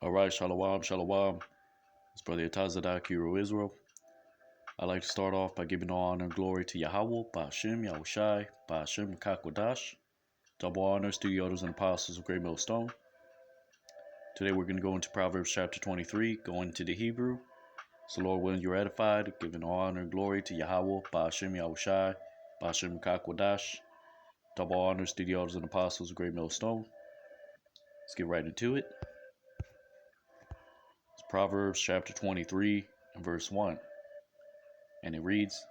All right, shalom, shalom. It's Brother Yatazadak, Hero Israel. I'd like to start off by giving all honor and glory to Yahweh, Ba'ashem, Yahushai, Ba'ashem, Kakwadash. Double honors to the elders and apostles of Great Millstone. Today we're going to go into Proverbs chapter 23, going into the Hebrew. So Lord willing, you're edified, giving all honor and glory to Yahweh, Ba'ashem, Yahushai, Ba'ashem, Kakwadash. Double honors to the elders and apostles of Great Millstone. Let's get right into it. It's Proverbs chapter 23 and verse 1. And it reads,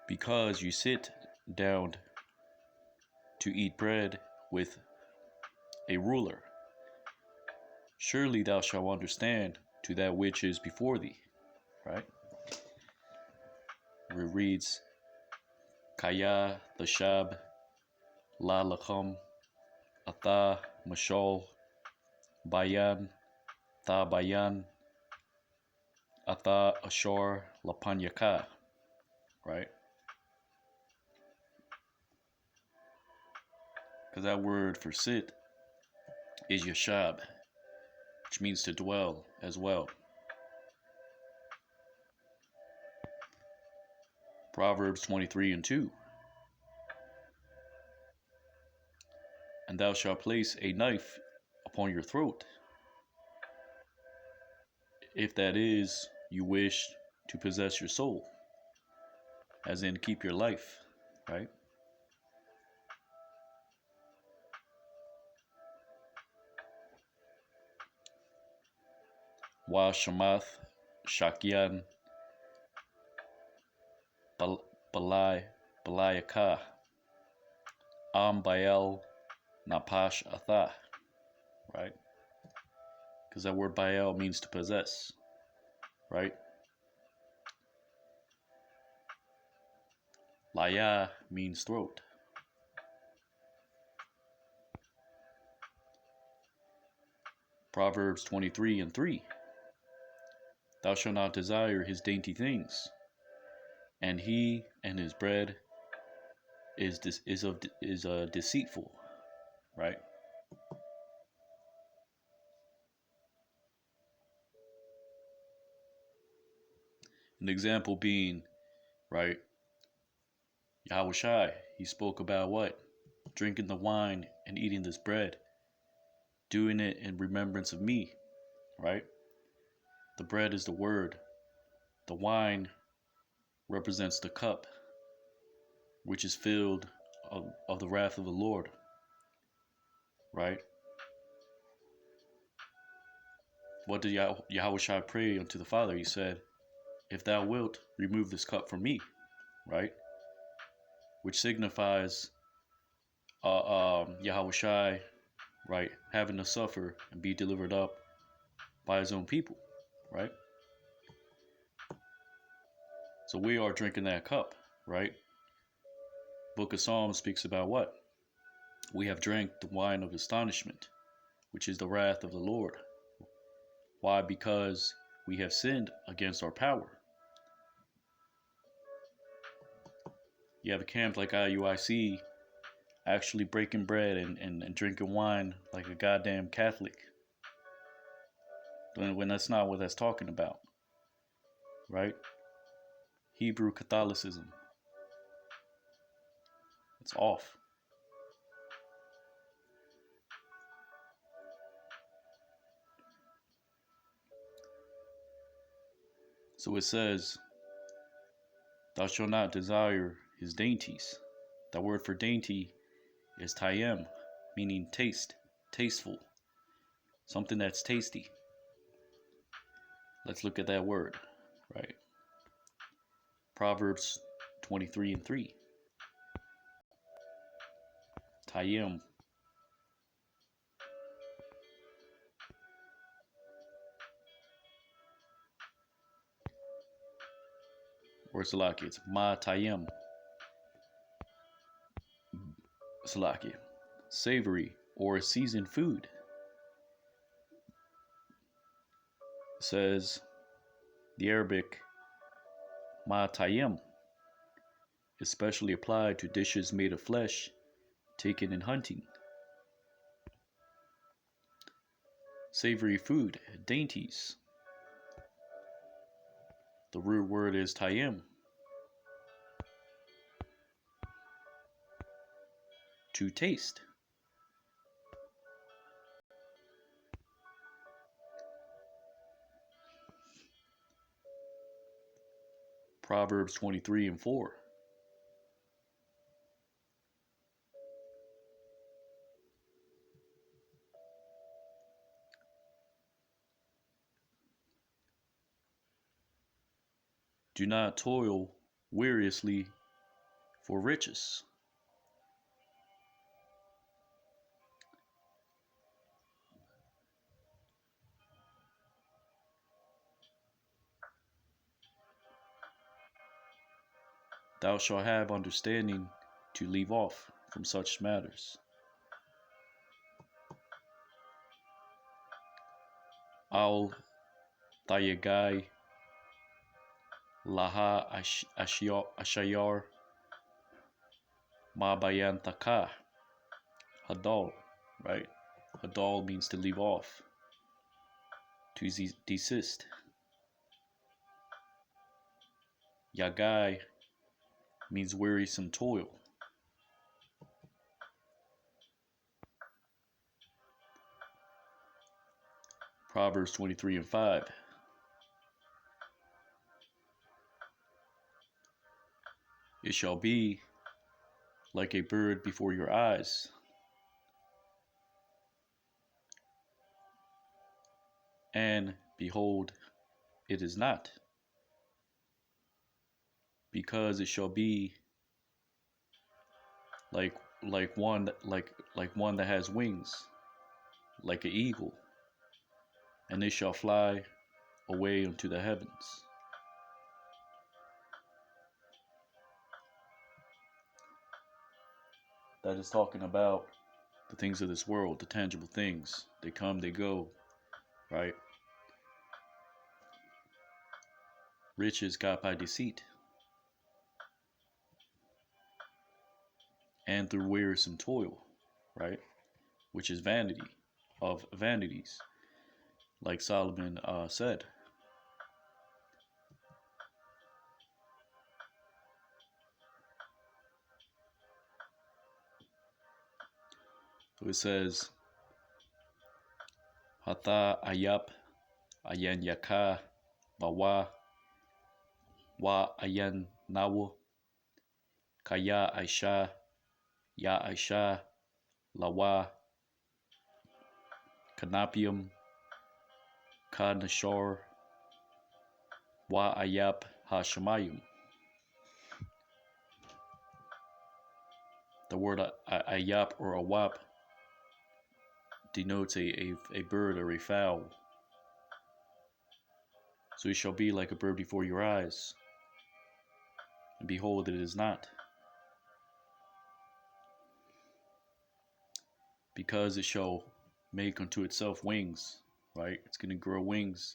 because you sit down to eat bread with a ruler, surely thou shalt understand to that which is before thee. Right? It reads, Kaya Lashab La Lacham Atha Mashal Bayan Tha Bayan Atha Ashar Lapanyaka. Right? Because that word for sit is yashab, which means to dwell as well. Proverbs 23 and 2. And thou shalt place a knife upon your throat, if that is, you wish to possess your soul, as in keep your life, right? Wa Shamath Shakyan Balayaka Am Baal Napash Atha. Right? Because that word Baal means to possess. Right? Laya means throat. Proverbs 23 and 3. Thou shalt not desire his dainty things, and he and his bread is deceitful. Right? An example being, right, Yahushai, he spoke about what? Drinking the wine and eating this bread, doing it in remembrance of me, right? The bread is the word. The wine represents the cup, which is filled of the wrath of the Lord, right? What did Yahushua pray unto the Father? He said, if thou wilt, remove this cup from me, right? Which signifies Yahushua, right, having to suffer and be delivered up by his own people, right? So we are drinking that cup, right? Book of Psalms speaks about what? We have drank the wine of astonishment, which is the wrath of the Lord. Why? Because we have sinned against our power. You have a camp like IUIC actually breaking bread and drinking wine like a goddamn Catholic, when that's not what that's talking about, right? Hebrew Catholicism. It's off. So it says, thou shalt not desire his dainties. The word for dainty is tayem, meaning taste, tasteful, something that's tasty. Let's look at that word, right? Proverbs 23 and 3. Tayem. Or Salaki, it's ma tayem. Salaki. Savory or seasoned food. It says the Arabic ma tayem, especially applied to dishes made of flesh taken in hunting. Savory food, dainties. The root word is tayim, to taste. Proverbs 23 and 4. Do not toil weariously for riches. Thou shalt have understanding to leave off from such matters. Al Tayagai Laha Ashayar Mabayantaka Hadal, right? Hadal means to leave off, to desist. Yagai means wearisome toil. Proverbs 23 and 5. It shall be like a bird before your eyes, and behold, it is not, because it shall be like one that has wings, like an eagle, and it shall fly away unto the heavens. That is talking about the things of this world, the tangible things. They come, they go, right? Riches got by deceit, and through wearisome toil, right? Which is vanity of vanities, like Solomon said. So it says, Hata ayap ayan yaka bawa wa ayan nawo kaya aisha ya aisha lawa kanapium kanashor wa ayap hashemayim. The word ayap or awap denotes a bird or a fowl. So it shall be like a bird before your eyes, and behold, it is not, because it shall make unto itself wings, right? It's going to grow wings.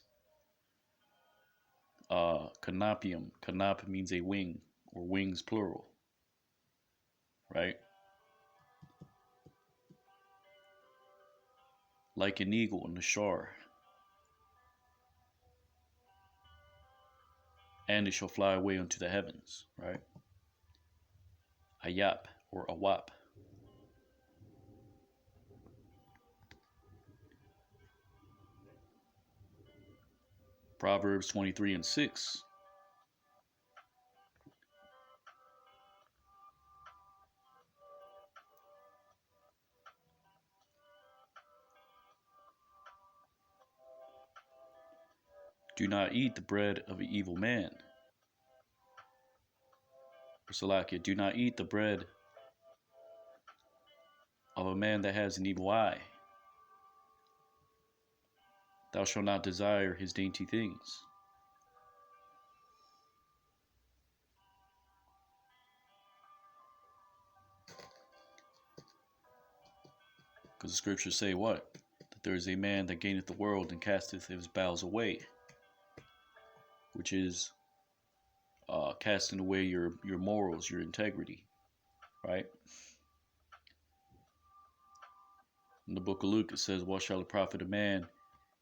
Canopium. Canop means a wing, or wings plural, right? Like an eagle in the shore. And it shall fly away unto the heavens, right? Ayap or awap. Proverbs 23 and 6. Do not eat the bread of an evil man. Or Salakia, do not eat the bread of a man that has an evil eye. Thou shalt not desire his dainty things. Because the scriptures say what? That there is a man that gaineth the world and casteth his bowels away, which is casting away your morals, your integrity, right? In the book of Luke, it says, "What shall it profit a man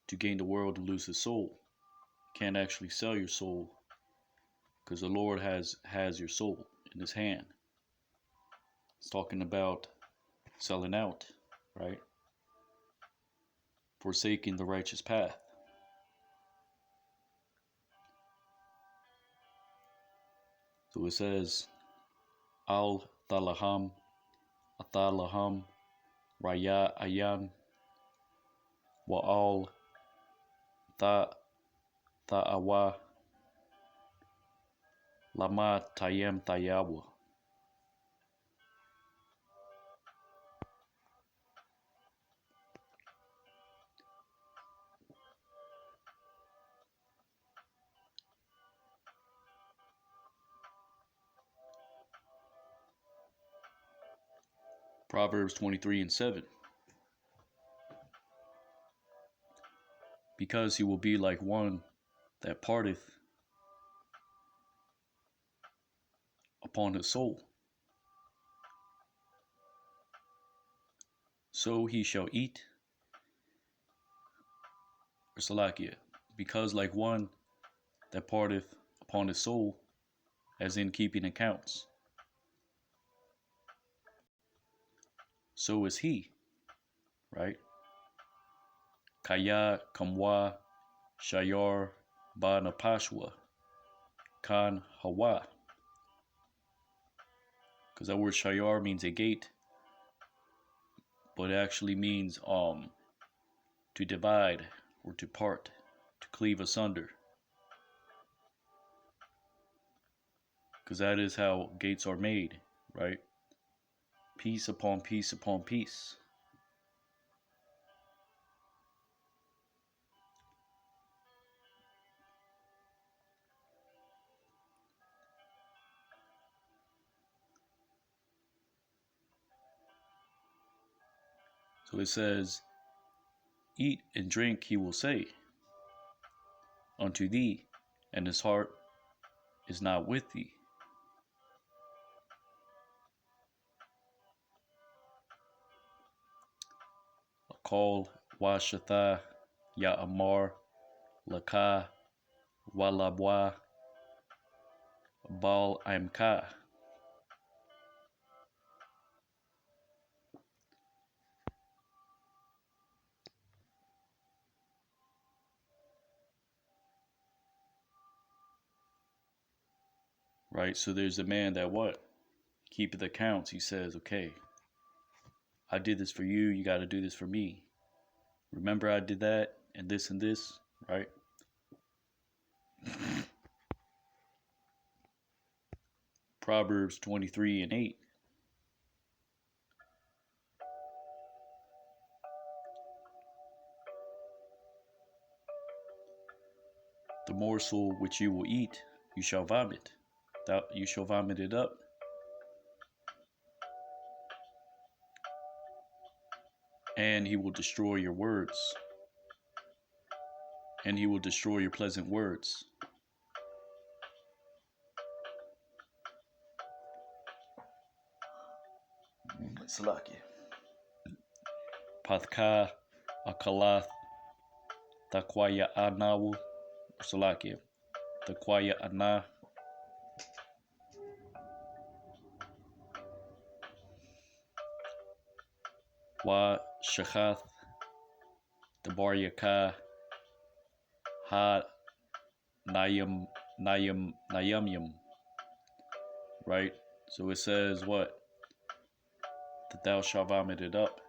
to gain the world and lose his soul?" You can't actually sell your soul because the Lord has your soul in His hand. It's talking about selling out, right? Forsaking the righteous path. So it says, Al Thalaham, Athalaham, Raya Ayan, Wa'al Ta'awa, Lama Tayem Tayawa. Proverbs 23:7. Because he will be like one that parteth upon his soul, so he shall eat, or Salakia, because like one that parteth upon his soul, as in keeping accounts, so is he, right? Kaya Kamwa Shayar Ba Napashwa Kan Hawa. Because that word Shayar means a gate, but it actually means to divide or to part, to cleave asunder. Because that is how gates are made, right? Piece upon piece upon piece. So it says, eat and drink, he will say unto thee, and his heart is not with thee. Akal Washatha Ya Amar Laka Walabwa Bal Amka. Right, so there's a man that what? Keepeth accounts. He says, okay, I did this for you, you got to do this for me. Remember I did that and this, right? Proverbs 23:8. The morsel which you will eat, you shall vomit. You shall vomit it up. And he will destroy your words. And he will destroy your pleasant words. Salaki. Pathka Akalath Takwaya Anawu. Salaki. Takwaya Ana. Wa Shachath Tabaryaka Ha Nayamyam. Right? So it says what? That thou shalt vomit it up.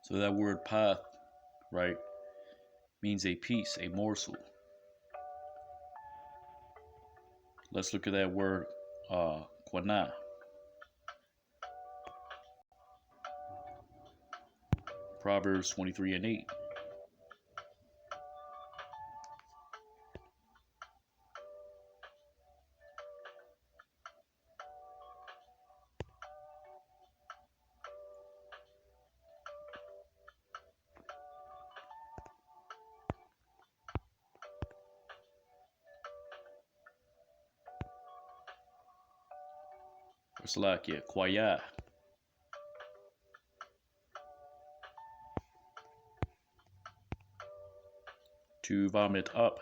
So that word path, right, means a piece, a morsel. Let's look at that word Quana. Proverbs 23:8. Slakia, Kwaya. To vomit up.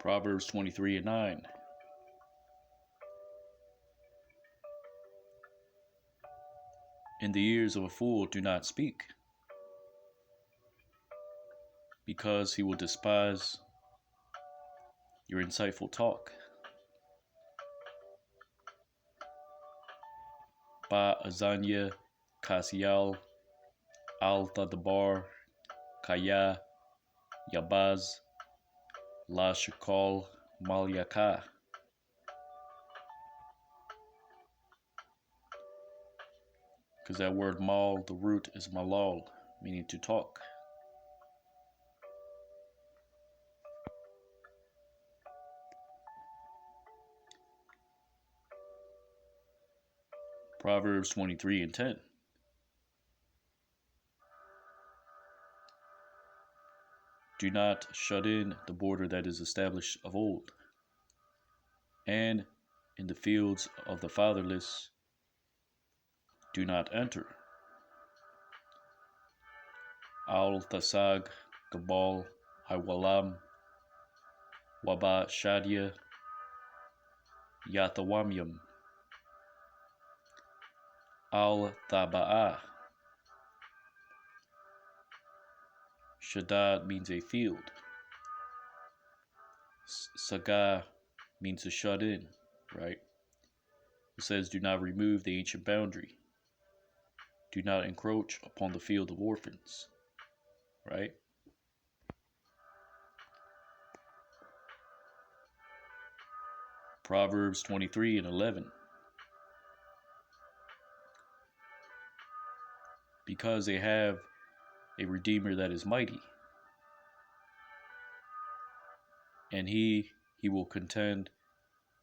Proverbs 23:9. In the ears of a fool do not speak, because he will despise your insightful talk. Ba Azanya, Kasial, Al Tadabar, Kaya, Yabaz, La Shakal, Malyaka. Because that word mal, the root is malal, meaning to talk. Proverbs 23:10. Do not shut in the border that is established of old, and in the fields of the fatherless do not enter. Al Tasag, Gabal, Iwalam, Waba Shadia, Yathawamyam, Al Thaba'a. Shaddad means a field. Saga means to shut in, right? It says, do not remove the ancient boundary. Do not encroach upon the field of orphans, right? Proverbs 23:11. Because they have a Redeemer that is mighty, and he will contend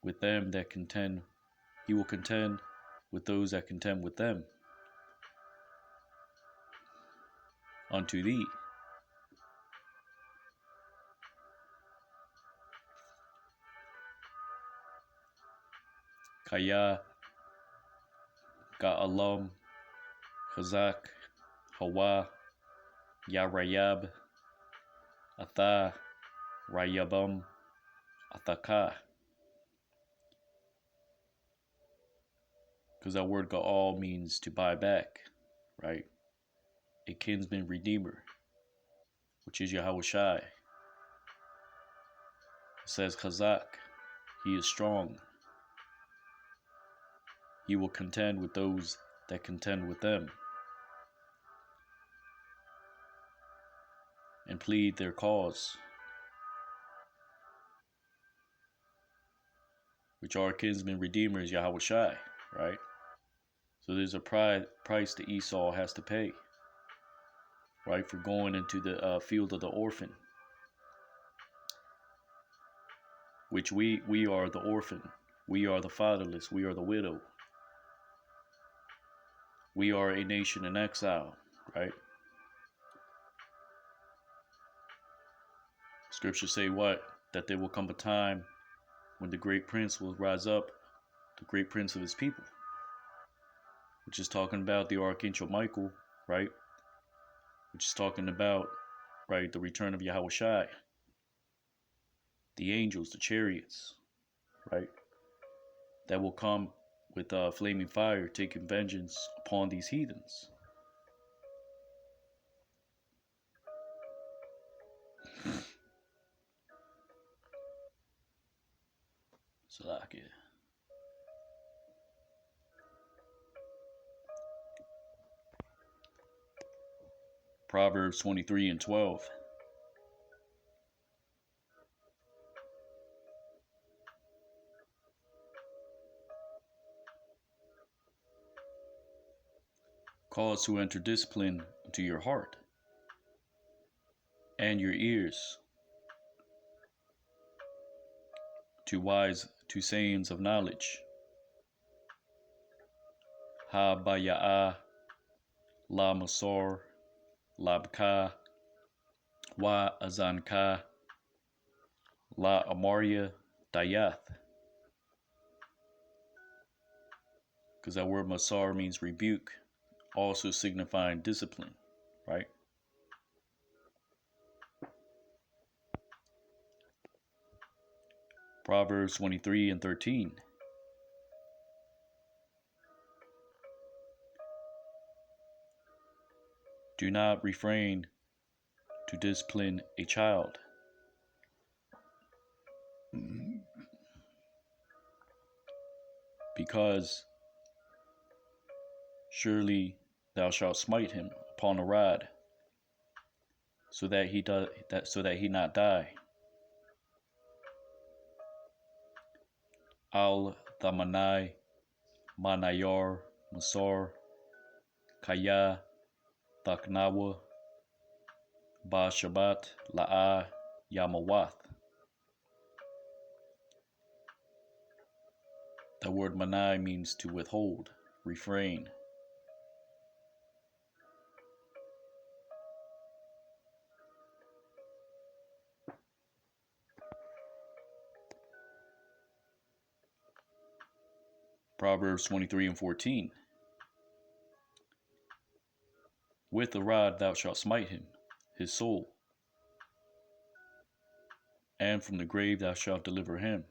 with them that contend. He will contend with those that contend with them. Unto thee. Kaya, Ga'alam, Chazak, Hawa, Yarayab, Atha, Rayabam, Athaka. Because that word Ga'al means to buy back, right? A kinsman redeemer, which is Yahushai. It says Chazak, he is strong. He will contend with those that contend with them, and plead their cause, which our kinsman redeemer is Yahushai, right? So there's a price that Esau has to pay, right, for going into the field of the orphan, which we are the orphan, we are the fatherless, we are the widow, we are a nation in exile, right? Scriptures say what? That there will come a time when the great prince will rise up, the great prince of his people, which is talking about the Archangel Michael, right? Which is talking about, right, the return of Yahushai, the angels, the chariots, right? That will come with flaming fire, taking vengeance upon these heathens. Salakia. Proverbs 23:12. Cause to enter discipline into your heart and your ears to sayings of knowledge. Ha baya'a, la masor, labka, wa azanka, la amaria dayath. Because that word masar means rebuke, also signifying discipline, right? Proverbs 23 and 13. Do not refrain to discipline a child. Because surely thou shalt smite him upon a rod, so that he not die. Al thamanai manayar masar kaya thaknawa ba shabat la'a yamawath. The word manai means to withhold, refrain. Proverbs 23 and 14. With the rod thou shalt smite him, his soul, and from the grave thou shalt deliver him.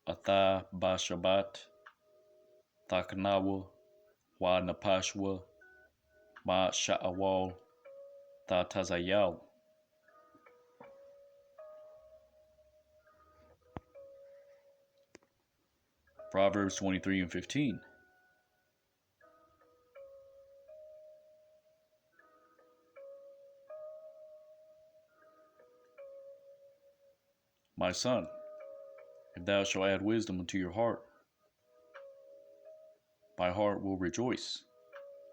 Atha ba shabat thaknawa wa napashwa ma sha'awal tha tazayal. Proverbs 23 and 15. My son, if thou shalt add wisdom unto your heart, my heart will rejoice,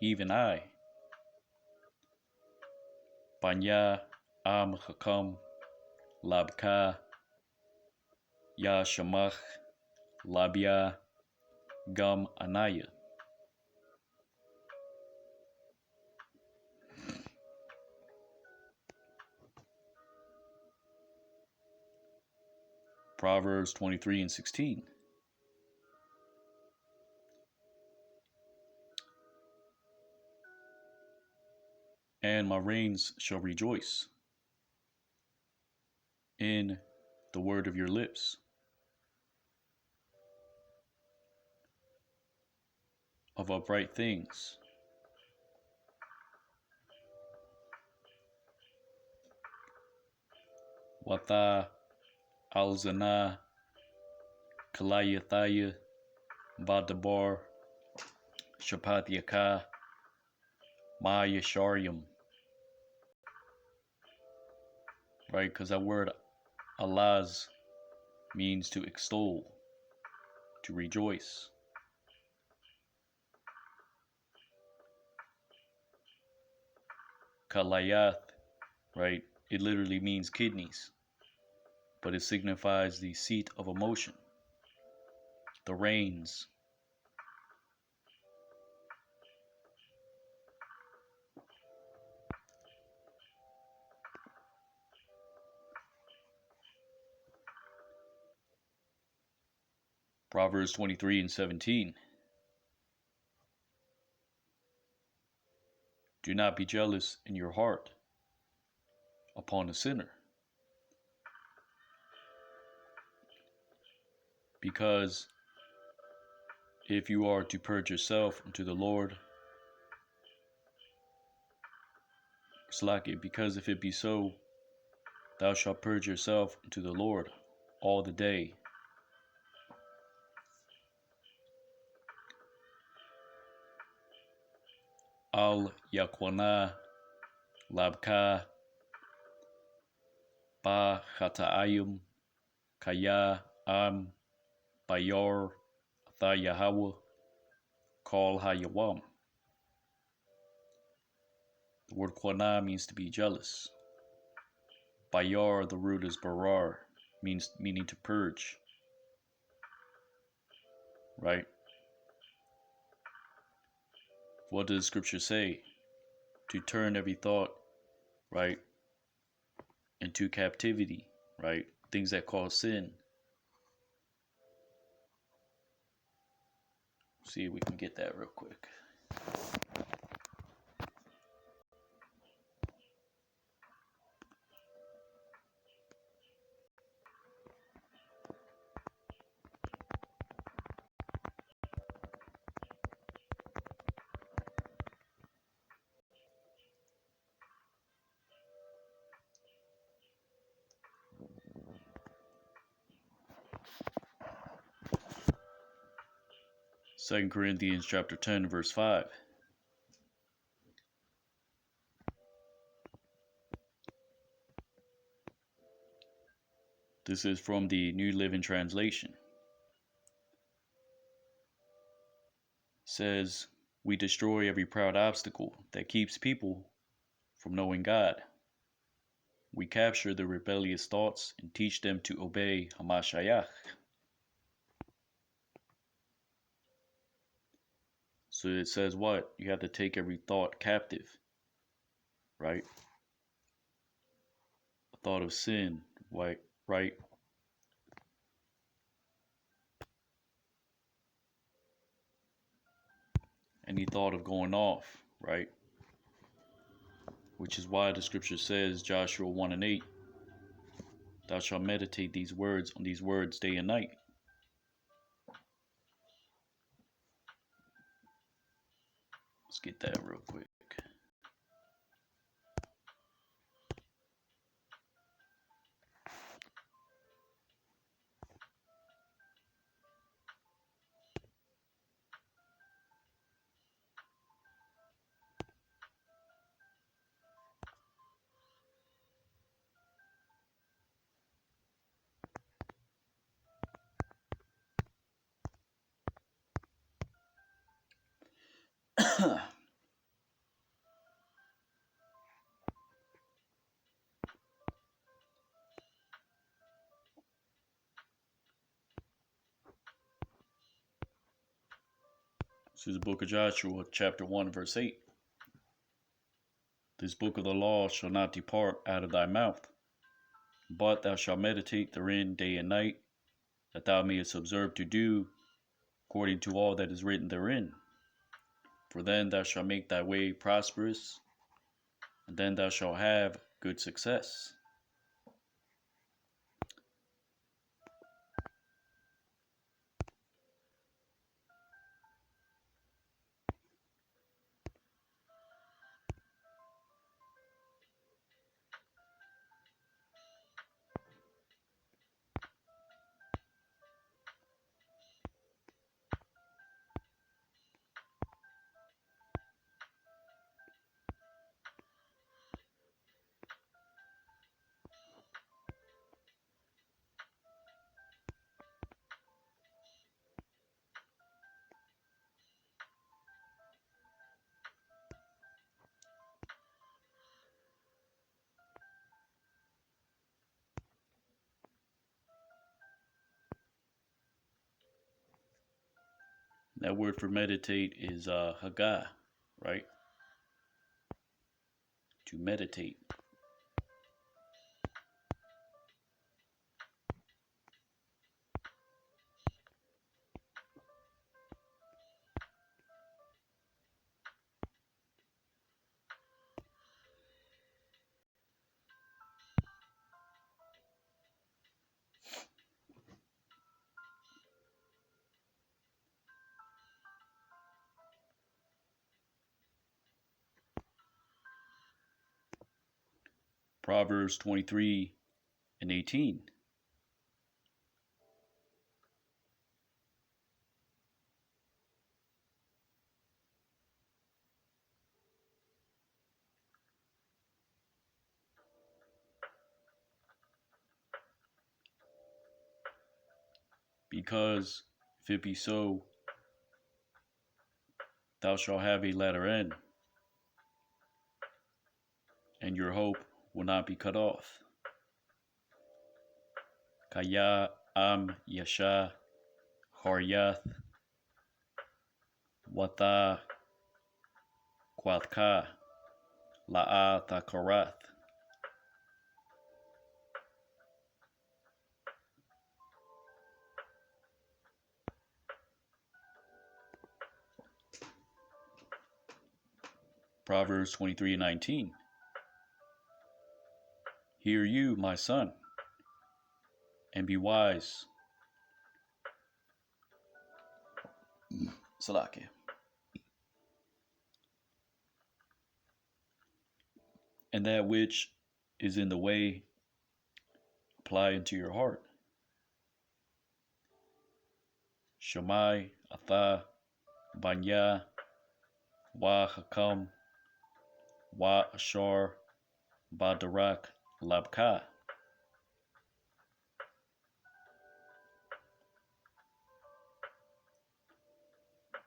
even I. Banya am hakam labka ya shamach labia gam anaya. Proverbs 23 and 16. And my reins shall rejoice in the word of your lips, of upright things. Watha alzana kalayathaya vadabar shapatyaka maya sharyam. Right, because that word alaz means to extol, to rejoice. Kalayath, right, it literally means kidneys, but it signifies the seat of emotion, the reins. Proverbs 23 and 17. Do not be jealous in your heart upon a sinner, because if you are to purge yourself unto the Lord, because if it be so, thou shalt purge yourself unto the Lord all the day. Al yakwana labka ba chata'ayim kaya am bayor tha Yahweh kal hayawam. The word kwana means to be jealous. Bayar, the root is barar, meaning to purge. right? What does Scripture say? To turn every thought, right, into captivity, right? Things that cause sin. See if we can get that real quick. 2 Corinthians chapter 10, verse 5. This is from the New Living Translation. It says, we destroy every proud obstacle that keeps people from knowing God. We capture the rebellious thoughts and teach them to obey Hamashiach. So it says what? You have to take every thought captive, right? A thought of sin, right? Any thought of going off, right? Which is why the scripture says, Joshua 1 and 8, thou shalt meditate on these words day and night. Let's get that real quick. This is the book of Joshua, chapter 1, verse 8. This book of the law shall not depart out of thy mouth, but thou shalt meditate therein day and night, that thou mayest observe to do according to all that is written therein. For then thou shalt make thy way prosperous, and then thou shalt have good success. That word for meditate is hagah, right? To meditate. Proverbs 23 and 18. Because if it be so, thou shalt have a latter end, and your hope will not be cut off. Kaya am yasha haryath Wata Kwatka La'a Thakarath. Proverbs 23:19. Hear you, my son, and be wise. Salakia. And that which is in the way, apply into your heart. Shammai, Atha, Banya, Wa Hakam, Wa Ashar, Badarak, Labka.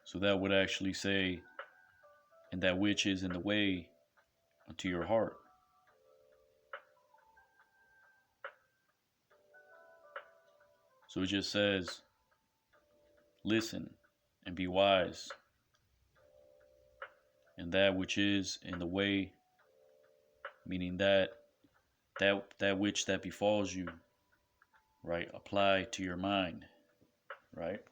So that would actually say, and that which is in the way unto your heart. So it just says, listen and be wise. And that which is in the way, meaning that which that befalls you, right? Apply to your mind, right?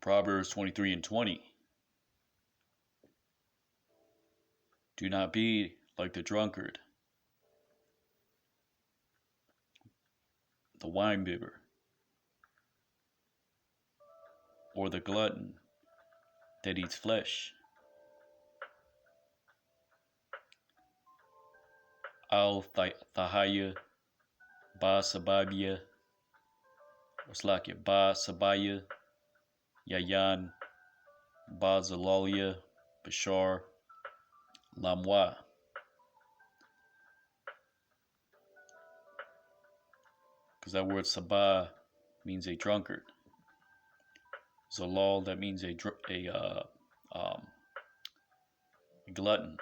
Proverbs 23:20. Do not be like the drunkard, the winebibber, or the glutton that eats flesh. Al Thahaya Ba Sababia, or Slakia Ba Sabaya, Yayan Ba Zalalia, Bashar, Lamwa. Because that word Sabah means a drunkard. Zalal, that means a glutton.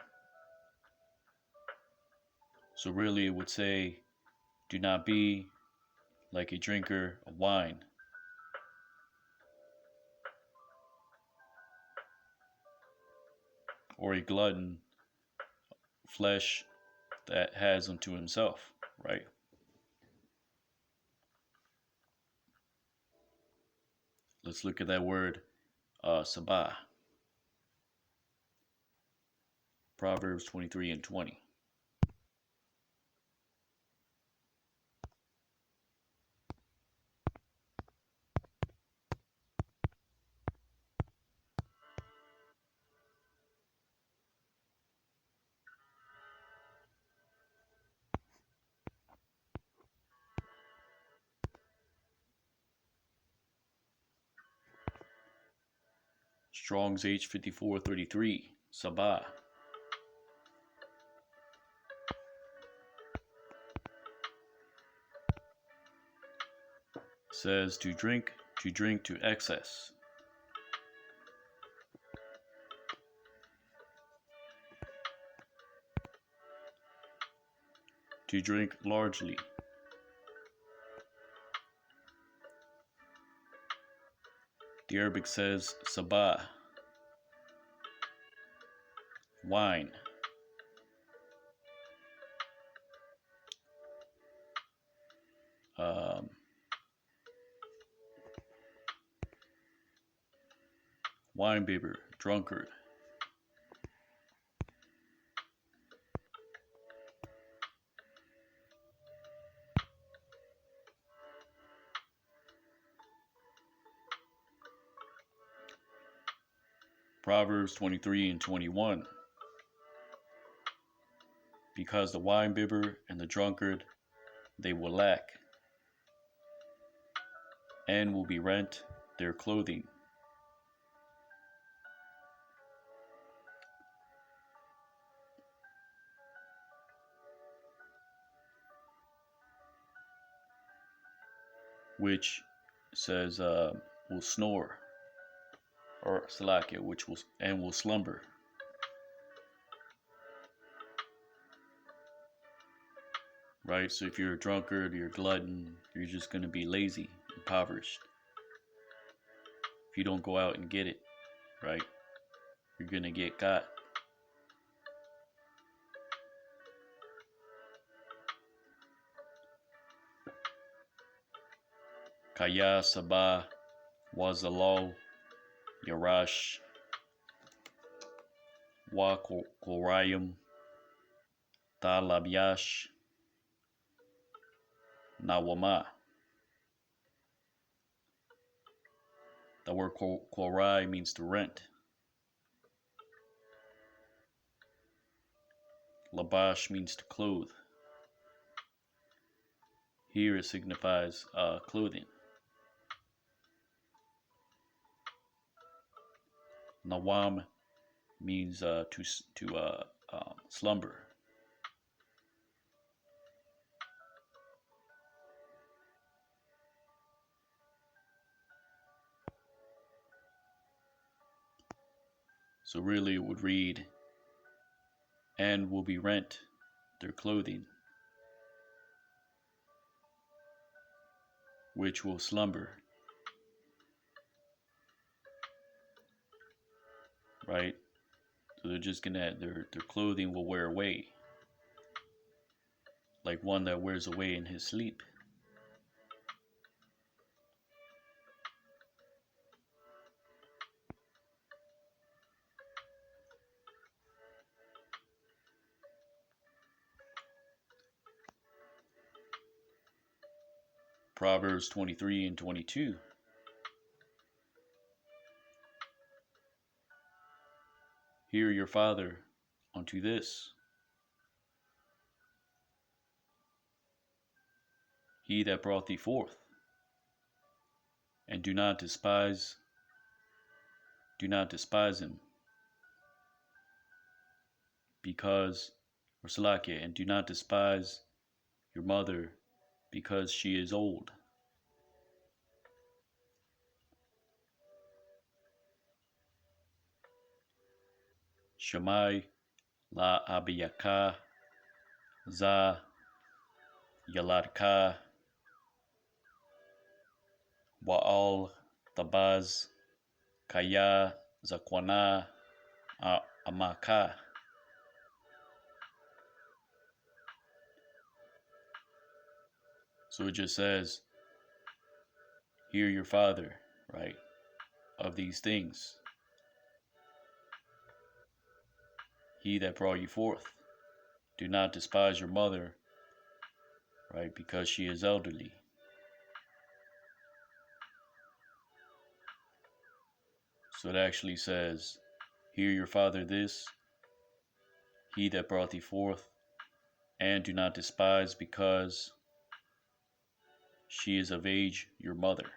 So really it would say, do not be like a drinker of wine. Or a glutton, flesh that has unto himself, right? Let's look at that word, Sabah. Proverbs 23:20. Strong's H5433, Sabah. Says to drink to excess. To drink largely. The Arabic says sabah, wine. Winebibber, drunkard. Proverbs 23:21. Because the winebibber and the drunkard, they will lack, and will be rent their clothing. Which says will snore, or salakia, which will slumber. right? So if you're a drunkard, you're a glutton, you're just going to be lazy, impoverished. If you don't go out and get it, right, you're going to get got. Kaya Sabah Wazalal Yarash Wa Korayim Talabyash Nawama. The word korai means to rent. Labash means to clothe. Here it signifies clothing. Nawam means to slumber. So really it would read, and will be rent their clothing, which will slumber. Right? So they're just gonna, their clothing will wear away. Like one that wears away in his sleep. Proverbs 23 and 22. Hear your father unto this. He that brought thee forth. And do not despise him. Because, or Salakia, and do not despise your mother because she is old. Shamai la abiyaka za yaladka wa'al tabaz kaya zakwana amaka. So it just says, hear your father, right, of these things. He that brought you forth. Do not despise your mother, right, because she is elderly. So it actually says, hear your father this, he that brought thee forth, and do not despise because she is of age, your mother.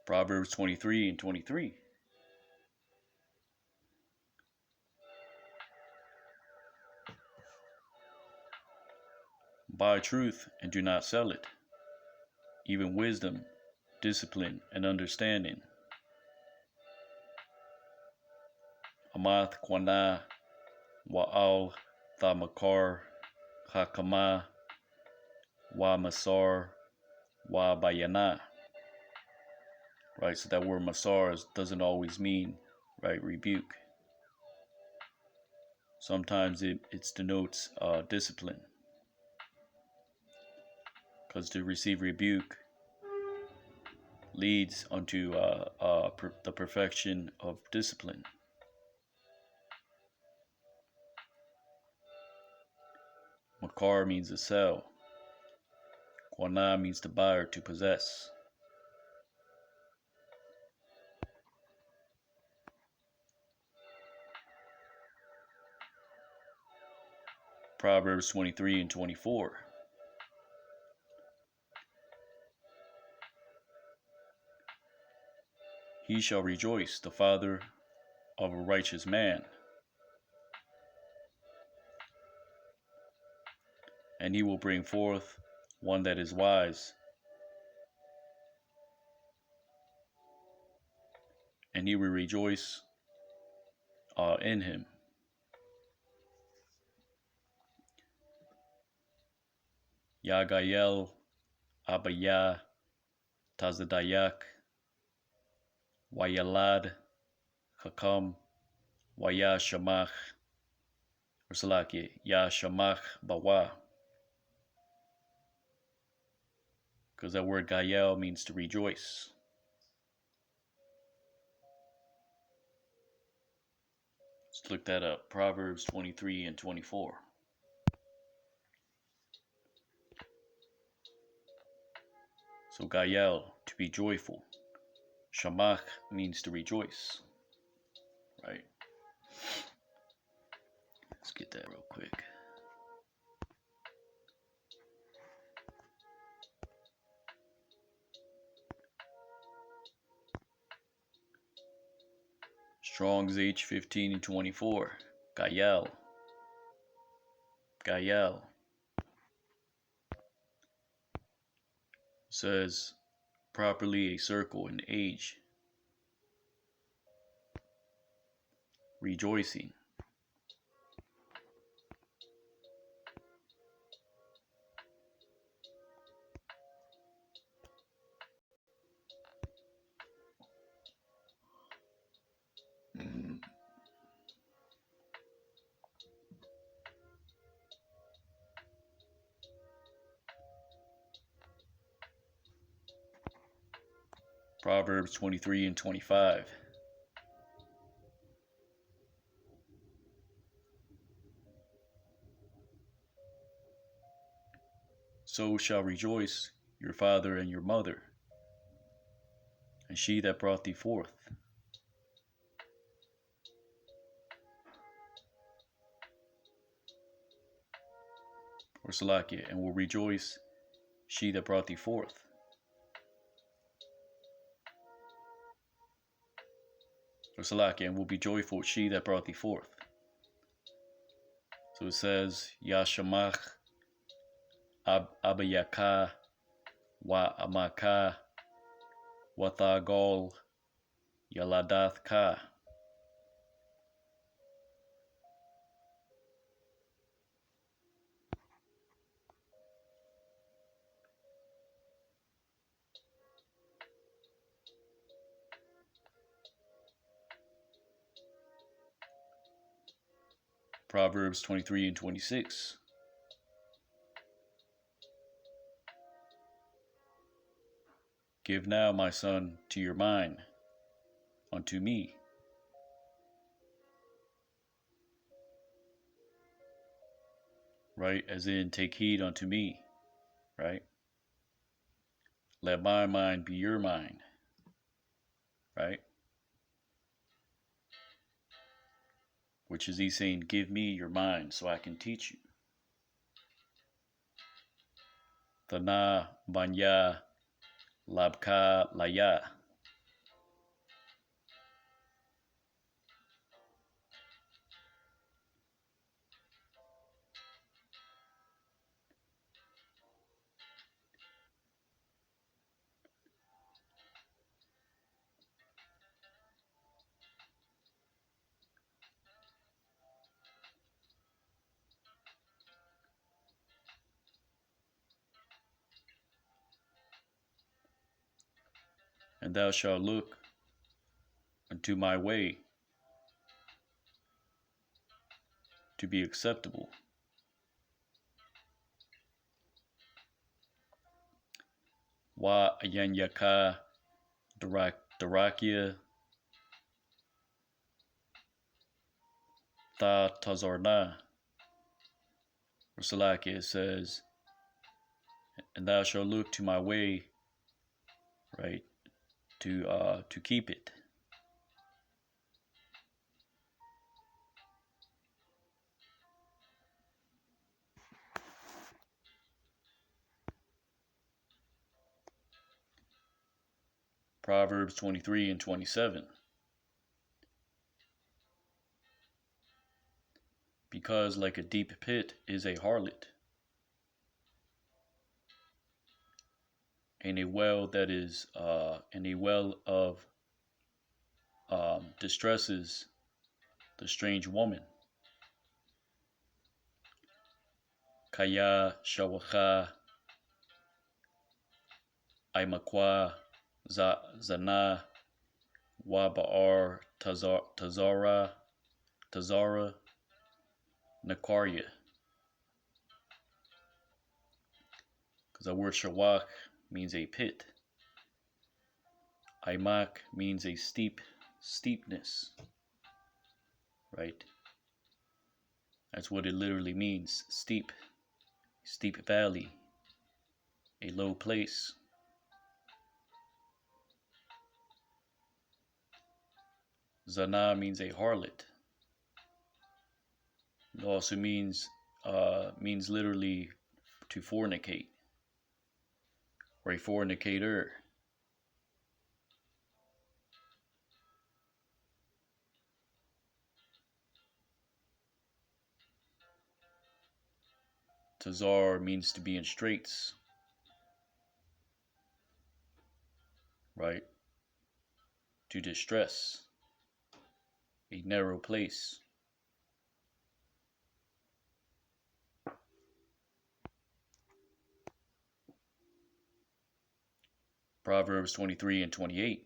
Proverbs 23 and 23. Buy truth and do not sell it, even wisdom, discipline, and understanding. Amath Kwana Wa'al Thamakar Hakama Wa Masar Wa Bayana. Right, so that word Masar doesn't always mean, right, rebuke. Sometimes it denotes discipline. Because to receive rebuke leads unto the perfection of discipline. Makar means to sell. Kwana means to buy or to possess. Proverbs 23 and 24. he shall rejoice, the father of a righteous man, and he will bring forth one that is wise, and he will rejoice in him. Yagayel Abaya Tazadayak Wayalad Hakam Waya Shamach or Salaki Ya Shamach Bawa. Because that word Gayel means to rejoice. Let's look that up. Proverbs 23 and 24. So Gayel, to be joyful. Shamach means to rejoice. Right? Let's get that real quick. Strong's H15 and 24. Gayel. Gayel says properly a circle in age. Rejoicing. Proverbs 23 and 25. So shall rejoice your father and your mother, and she that brought thee forth. Or Salakia, and will rejoice she that brought thee forth. Or Salakia, and will be joyful she that brought thee forth. So it says, Yashamach Abayaka Wa Amaka Wathagol Yaladath Ka. Proverbs 23 and 26. Give now, my son, to your mind, unto me. Right? As in, take heed unto me. Right? Let my mind be your mind. Right? Which is he saying, give me your mind so I can teach you. Thana Banya Labka Laya. And thou shalt look unto my way to be acceptable. Wa Ayanyaka Darakia Ta Tazarna. Or Salakia, it says, and thou shalt look to my way, right, to keep it. Proverbs 23 and 27. Because like a deep pit is a harlot, and a well that is and a well of distresses the strange woman. Kaya shawacha aimakwa zana wabar tazara nakarya. Because the word shawak means a pit. Aimak means a steepness, right? That's what it literally means, steep valley, a low place. Zana means a harlot. It also means literally to fornicate, or a fornicator. Tazar means to be in straits, right? To distress, a narrow place. Proverbs 23 and 28.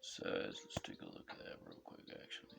Says, let's take a look at that real quick actually.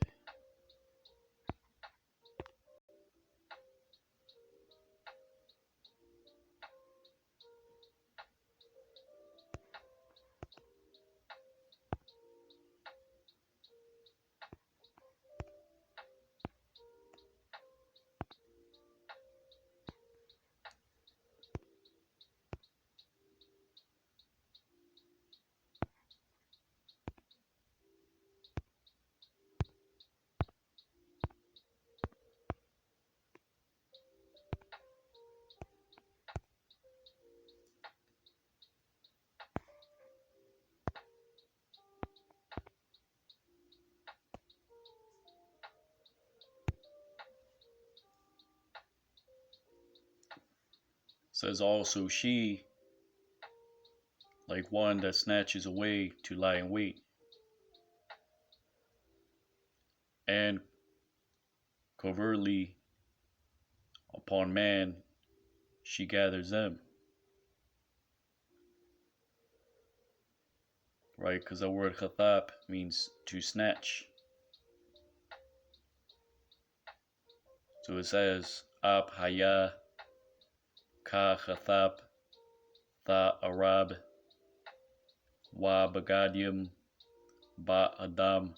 Says also she, like one that snatches away to lie in wait, and covertly upon man she gathers them, right? Because the word khathab means to snatch. So it says ab haya ka khathab tha arab wa bagadium ba adam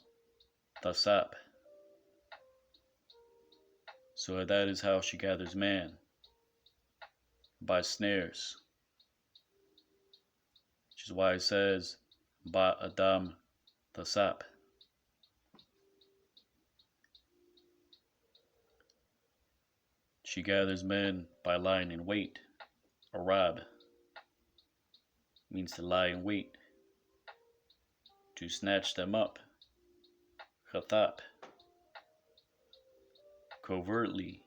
tasap. So that is how she gathers man, by snares, which is why it says ba adam tasap. She gathers men by lying in wait. Arab means to lie in wait, to snatch them up. Khathab, covertly.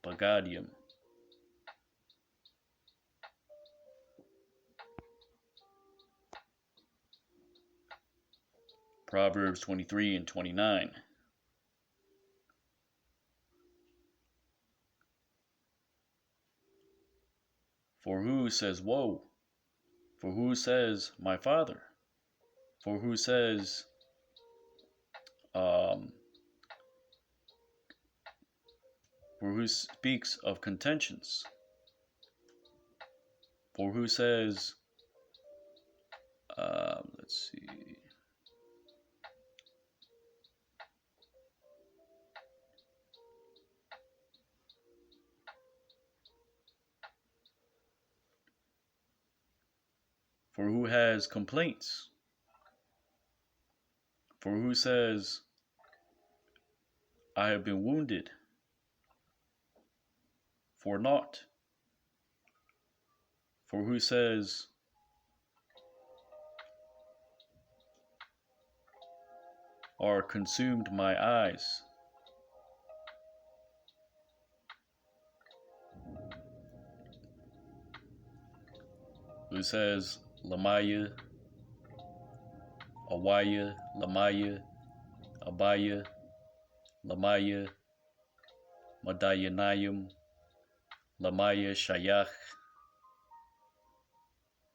Bagadium, Proverbs 23 and 29. For who says woe? For who says my father? For who says for who speaks of contentions? For who says let's see. For who has complaints? For who says, I have been wounded for naught? For who says, are consumed my eyes? Who says, Lamaya, Awaya, Lamaya, Abaya, Lamaya, Madayanayim, Lamaya, Shayach.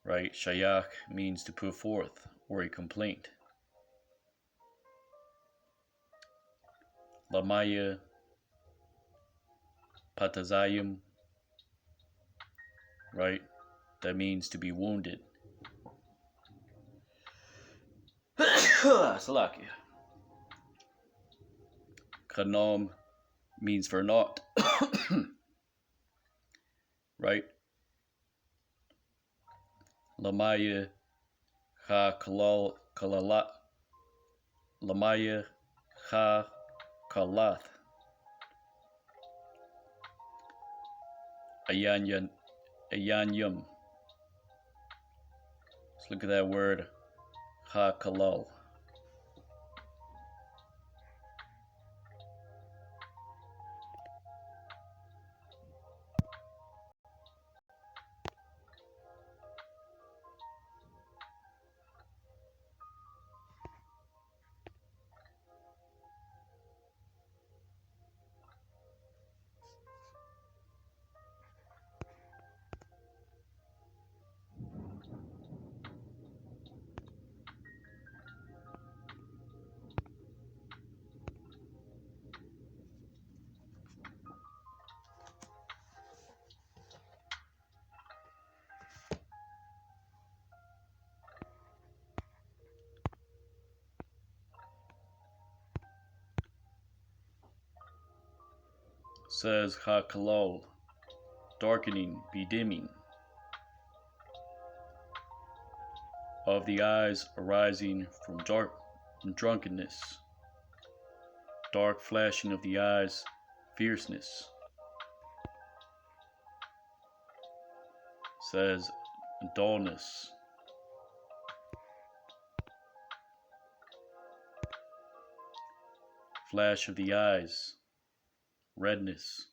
Right? Shayach means to put forth or a complaint. Lamaya, Patazayim. Right? That means to be wounded. Salakia. Kanam means for naught. Right? Lamaya ha kalalat. Lamaya ha kalath. Ayanyam. Let's look at that word. Ha kalal. Says ha kalal, darkening, bedimming, of the eyes arising from drunkenness, dark flashing of the eyes, fierceness. Says dullness. Flash of the eyes, redness.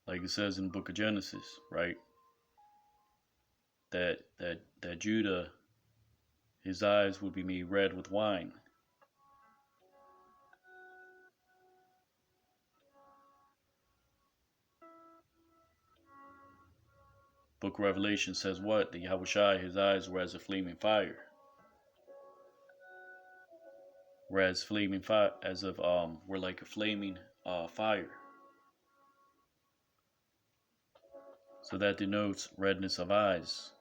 Like it says in the book of Genesis, right? That Judah, his eyes would be made red with wine. Book of Revelation says what? That Yahushua, his eyes were as a flaming fire. Whereas flaming fire, as of were like a flaming fire. So that denotes redness of eyes.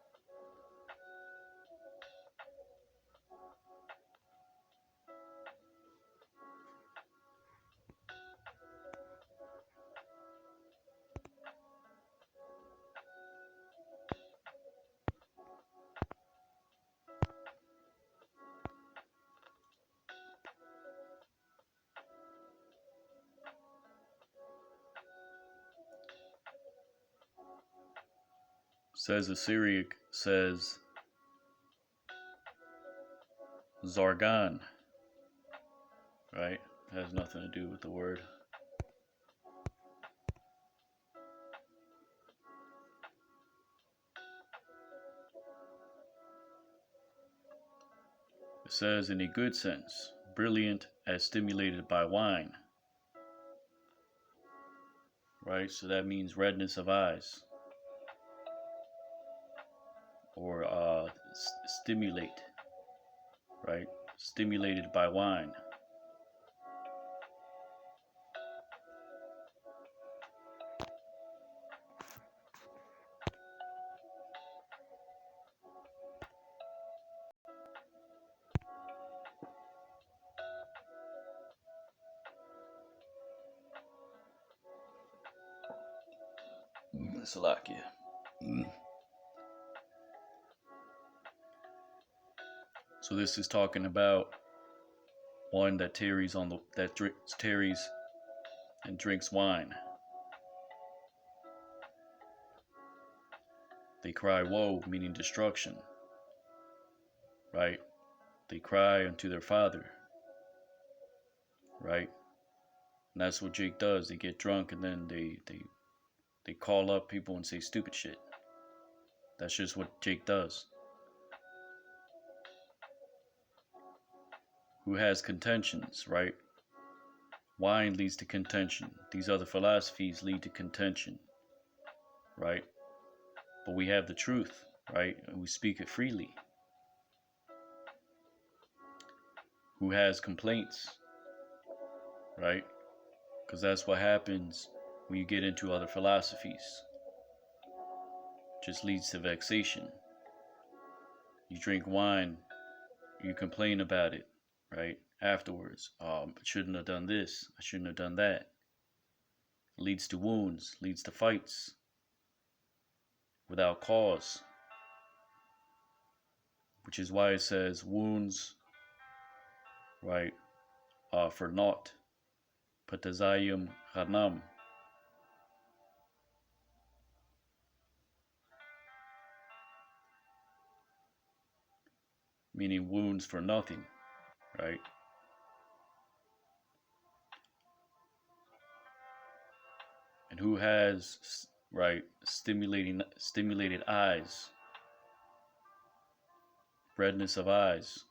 Says the Syriac, says Zargan, right? Has nothing to do with the word. It says in a good sense, brilliant as stimulated by wine. Right? So that means redness of eyes. Or stimulate. Right? Stimulated by wine. Salakia. So this is talking about one that tarries and drinks wine. They cry woe, meaning destruction, right? They cry unto their father, right? And that's what Jake does. They get drunk and then they call up people and say stupid shit. That's just what Jake does. Who has contentions, right? Wine leads to contention. These other philosophies lead to contention, right? But we have the truth, right? And we speak it freely. Who has complaints, right? Because that's what happens when you get into other philosophies. It just leads to vexation. You drink wine, you complain about it, right? Afterwards, I shouldn't have done this, I shouldn't have done that. Leads to wounds, leads to fights without cause. Which is why it says wounds, right, for naught. Patazayim hanam. Meaning wounds for nothing, right? And who has, right, stimulated eyes, redness of eyes,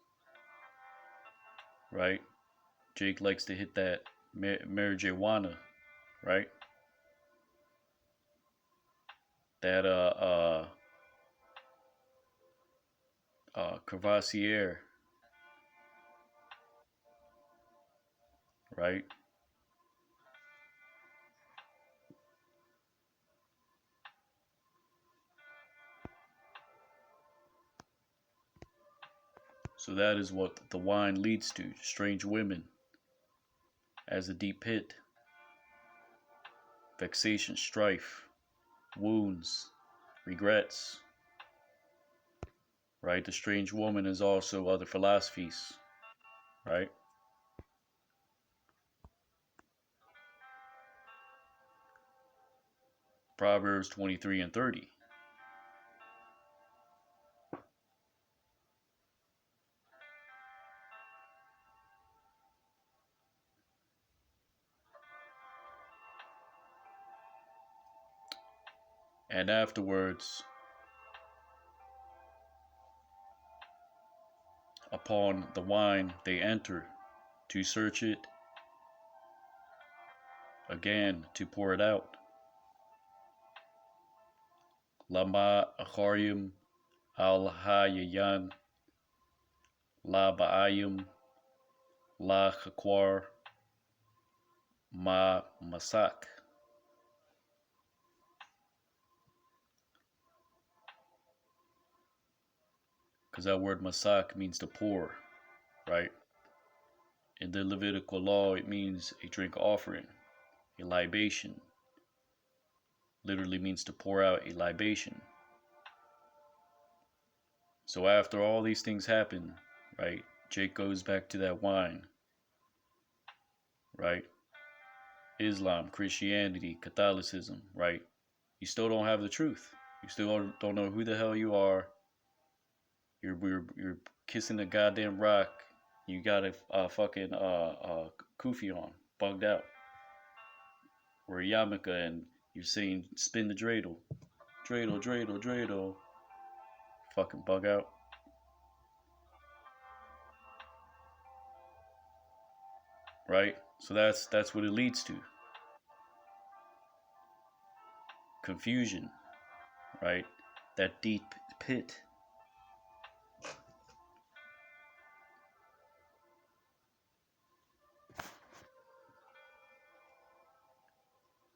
right? Jake likes to hit that marijuana, right? That Cavassier, right? So that is what the wine leads to. Strange women as a deep pit, vexation, strife, wounds, regrets, right? The strange woman is also other philosophies, right? Proverbs 23 and 30. And afterwards, upon the wine they enter to search it again, to pour it out. Lama acharyim al hayayan la ba'ayim la chakwar ma masak. Because that word masak means to pour, right? In the Levitical law, it means a drink offering, a libation. Literally means to pour out a libation. So after all these things happen, right, Jake goes back to that wine, right? Islam, Christianity, Catholicism, right? You still don't have the truth. You still don't know who the hell you are. You're kissing a goddamn rock. You got a fucking kufi on, bugged out, or a yarmulke, and you're saying spin the dreidel, dreidel, dreidel, dreidel. Fucking bug out. Right? So that's what it leads to. Confusion, right? That deep pit.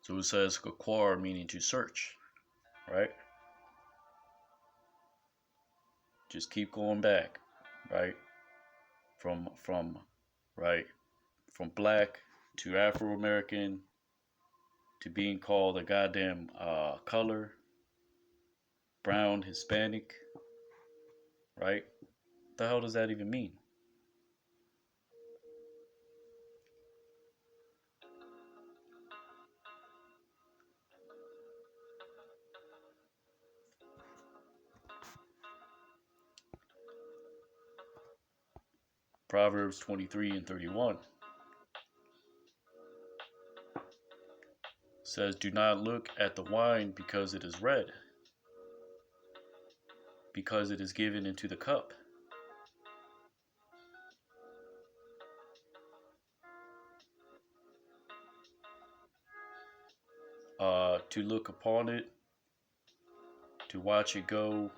So it says kakwar, meaning to search, right? Just keep going back, right? From right, from black to Afro American to being called a goddamn color, brown, Hispanic, right? What the hell does that even mean? Proverbs 23 and 31 says, "Do not look at the wine because it is red, because it is given into the cup. To look upon it, to watch it go,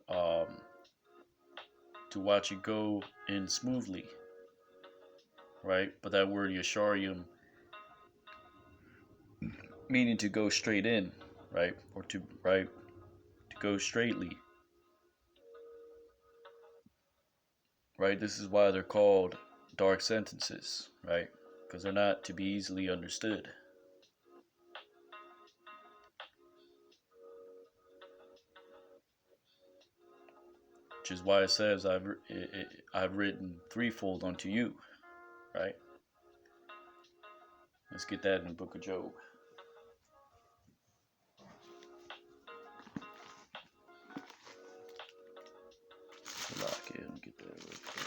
um, to watch it go in smoothly, right? But that word yasharim meaning to go straight in, right? Or to go straightly, right? This is why they're called dark sentences, right? Because they're not to be easily understood. Which is why it says, I've written threefold unto you, right? Let's get that in the book of Job. Lock in, get that real quick.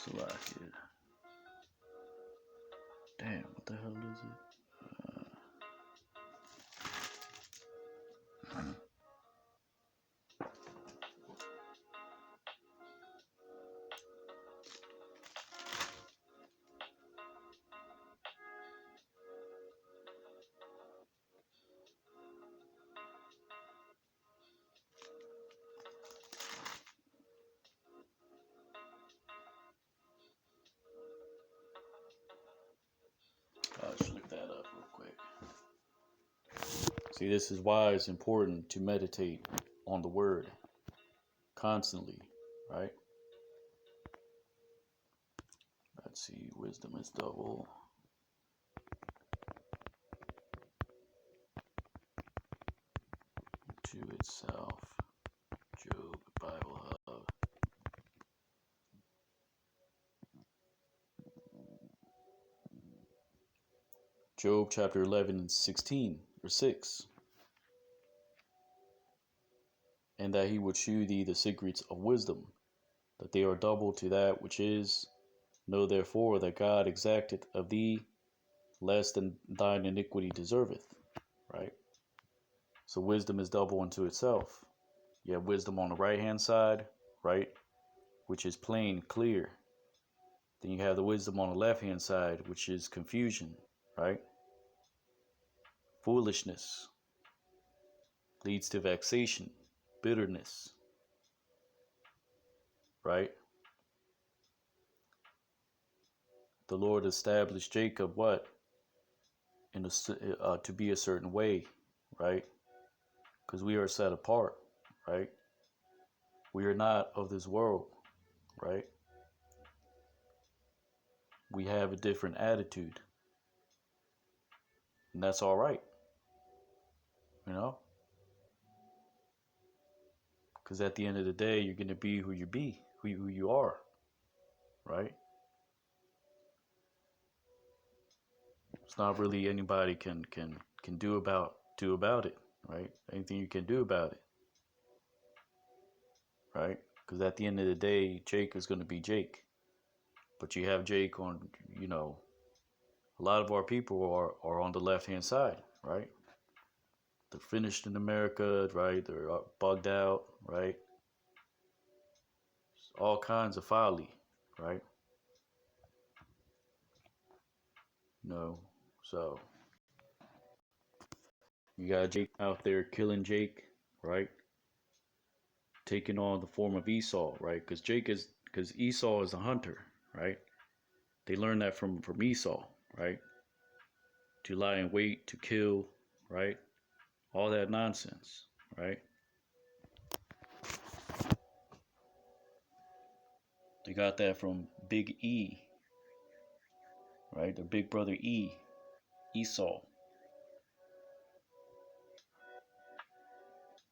So lock it. Damn, what the hell is it? I'll just look that up real quick. See, this is why it's important to meditate on the word constantly, right? Let's see, wisdom is double. To itself. Job Bible Hub. Job chapter 11 and 16, or 6. And that he would shew thee the secrets of wisdom, that they are double to that which is. Know therefore that God exacteth of thee less than thine iniquity deserveth. Right? So wisdom is double unto itself. You have wisdom on the right hand side, right? Which is plain, clear. Then you have the wisdom on the left hand side, which is confusion, right? Foolishness leads to vexation, bitterness, right? The Lord established Jacob what? To be a certain way, right? Because we are set apart, right? We are not of this world, right? We have a different attitude, and that's all right, you know? Because at the end of the day, you're going to be who you are, right? It's not really anybody can do about it, right? Anything you can do about it, right? Because at the end of the day, Jake is going to be Jake, but you have Jake on, a lot of our people are on the left hand side, right? They're finished in America, right? They're bugged out, right? All kinds of folly, right? So you got Jake out there killing Jake, right? Taking on the form of Esau, right? Because Esau is a hunter, right? They learned that from Esau, right? To lie in wait, to kill, right? All that nonsense, right? got that from Big E, right? The big brother Esau.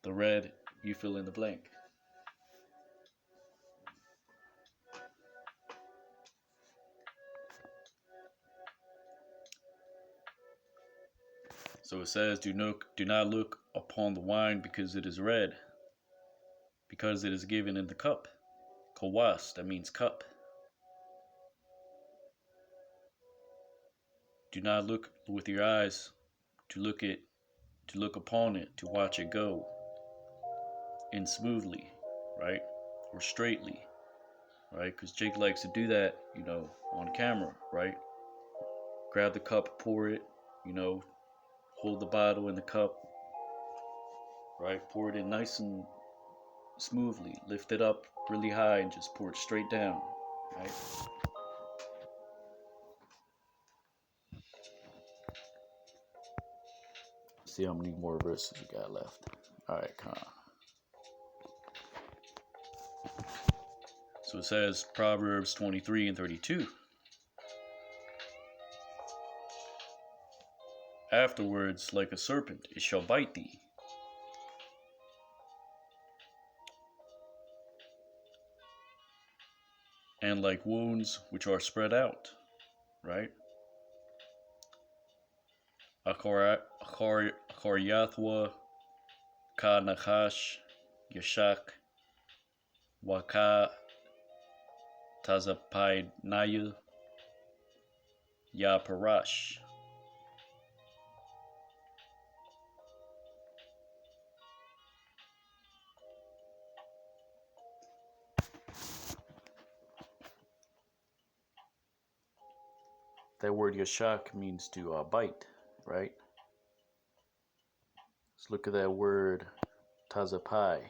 The red, you fill in the blank. So it says, do not look upon the wine because it is red, because it is given in the cup. Kawas, that means cup. Do not look with your eyes to look upon it, to watch it go in smoothly, right? Or straightly, right? Because Jake likes to do that, on camera, right? Grab the cup, pour it, hold the bottle in the cup, right? Pour it in nice and smoothly. Lift it up really high and just pour it straight down, right? See how many more verses we got left. All right, come on. So it says Proverbs 23 and 32. Afterwards, like a serpent, it shall bite thee. And like wounds which are spread out, right? Akaryathwa, Ka Nachash, Yashak, Waka Tazapainaya, Ya Parash. That word Yashak means to bite, right? Let's look at that word Tazapai.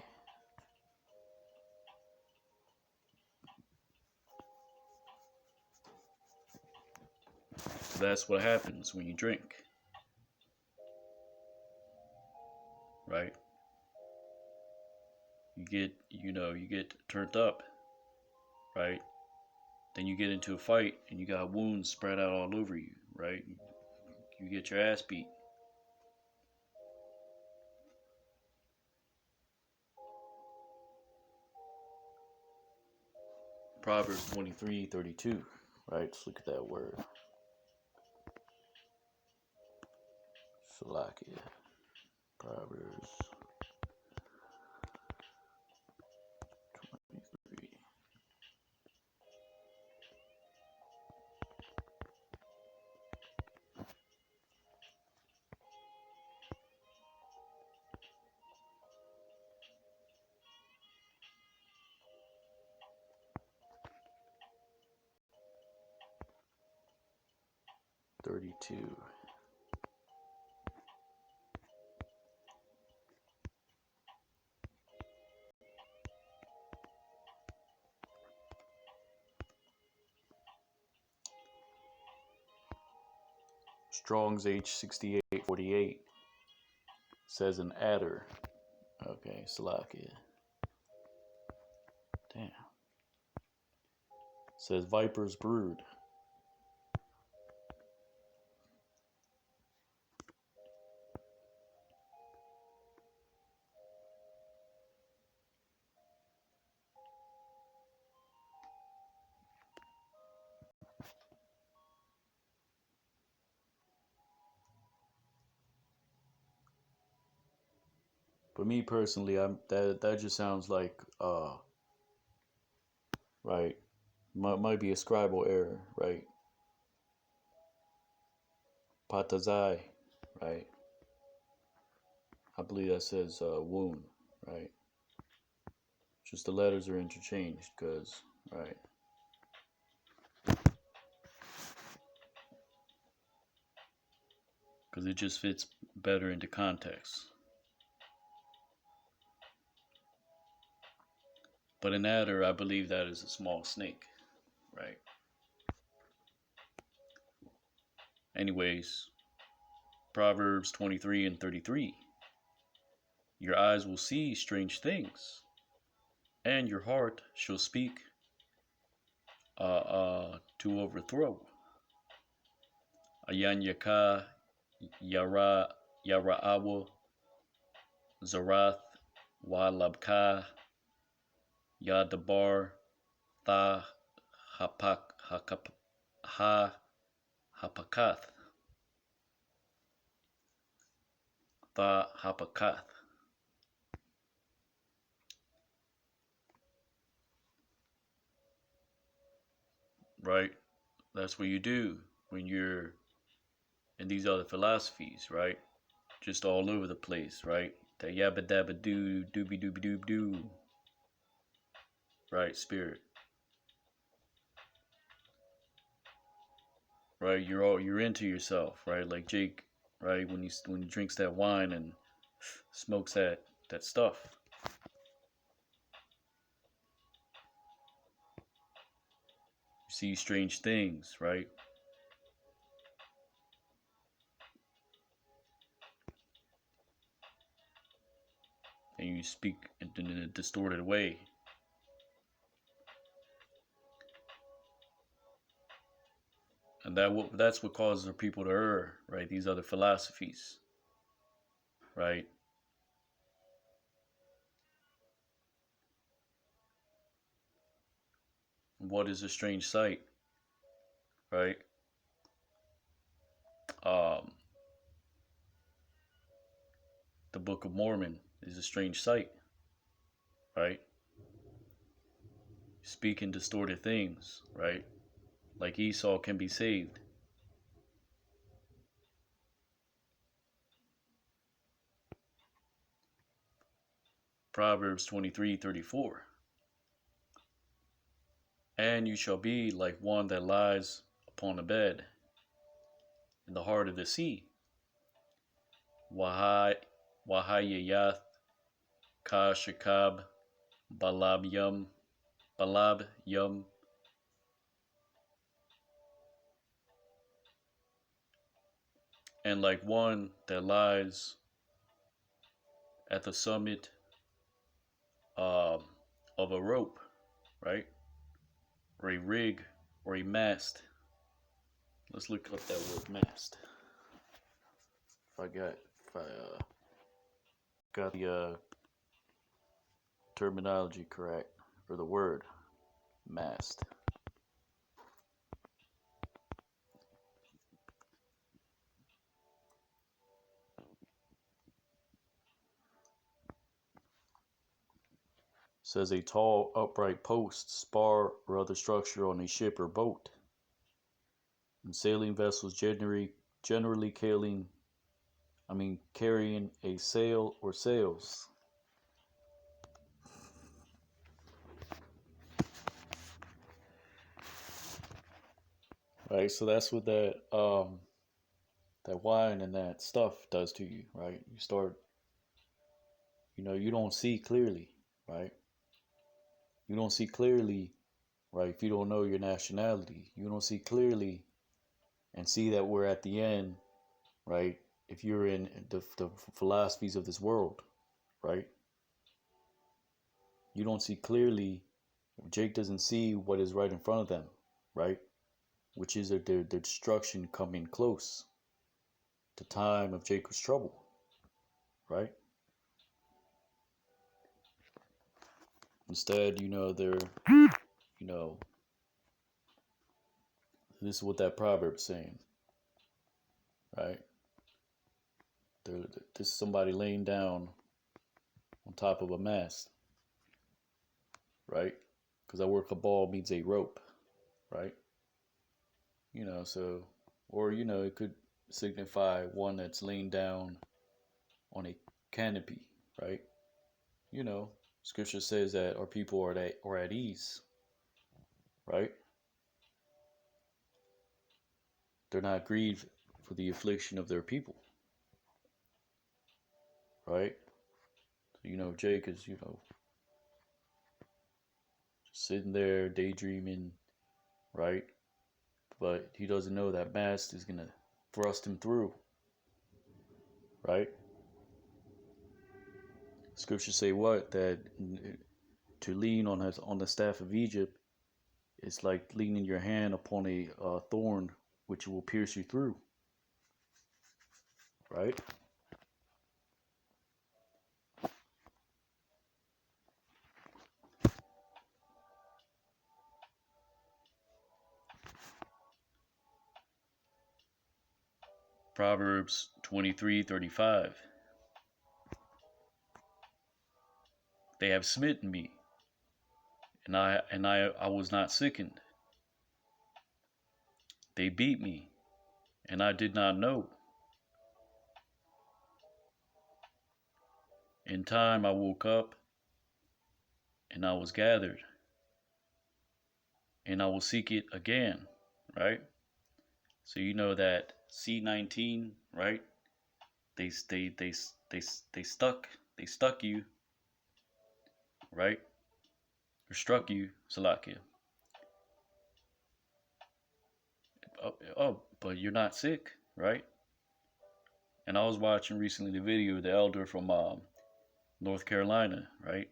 So that's what happens when you drink, right? You get turned up, right? Then you get into a fight and you got wounds spread out all over you, right? You get your ass beat. Proverbs 23:32, right? Let's look at that word. Salakia. Proverbs 23. Strong's H6848 says an adder. Okay, Salakia. Damn. Says viper's brood. But me personally, that just sounds like right, might be a scribal error, right? Patazai, right? I believe that says wound, right? Just the letters are interchanged, cause right. Because it just fits better into context. But an adder, I believe that is a small snake, right? Anyways, Proverbs 23 and 33. Your eyes will see strange things, and your heart shall speak to overthrow. Ayan Yaka, Yara'awa, Zarath, Walabka, Yadabar, Tha, Hapakath, Tha Hapakath. Right? That's what you do when you're in these other philosophies, right? Just all over the place, right? That yabba dabba doo, doobie doobie doob doo. Right, spirit. Right, you're into yourself, right? Like Jake, right? When he drinks that wine and smokes that stuff. You see strange things, right? And you speak in a distorted way. And that's what causes people to err, right? These other philosophies, right? What is a strange sight, right? Um, the Book of Mormon is a strange sight, right? Speaking distorted things, right? Like Esau can be saved. Proverbs 23:34. And you shall be like one that lies upon a bed in the heart of the sea. Wahayayath ka shakab balab yum. And like one that lies at the summit um, of a rope, right? Or a rig or a mast. Let's look up that word mast. If I got the terminology correct for the word mast. Says a tall upright post, spar, or other structure on a ship or boat. In sailing vessels generally carrying a sail or sails. Right, so that's what that wine and that stuff does to you, right? You start, you don't see clearly, right? You don't see clearly, right? If you don't know your nationality, you don't see clearly and see that we're at the end, right? If you're in the philosophies of this world, right? You don't see clearly. Jake doesn't see what is right in front of them, right? Which is their destruction coming close. The time of Jacob's trouble, right? Instead, they're, you know, this is what that proverb is saying, right? This is somebody laying down on top of a mast, right? Because that word cabal means a rope, right? So, or, it could signify one that's laying down on a canopy, right? Scripture says that our people are at ease, right? They're not grieved for the affliction of their people, right? Jake is, just sitting there daydreaming, right? But he doesn't know that mast is going to thrust him through, right? Scriptures say what? That to lean on the staff of Egypt It's like leaning your hand upon a thorn, which will pierce you through, right? Proverbs 23:35. They have smitten me, and I was not sickened. They beat me, and I did not know. In time I woke up, and I was gathered, and I will seek it again, right? So you know that C19, right? They they they they they stuck you, right? Or struck you, Salakia. Oh, but you're not sick, right? And I was watching recently the video of the elder from North Carolina, right?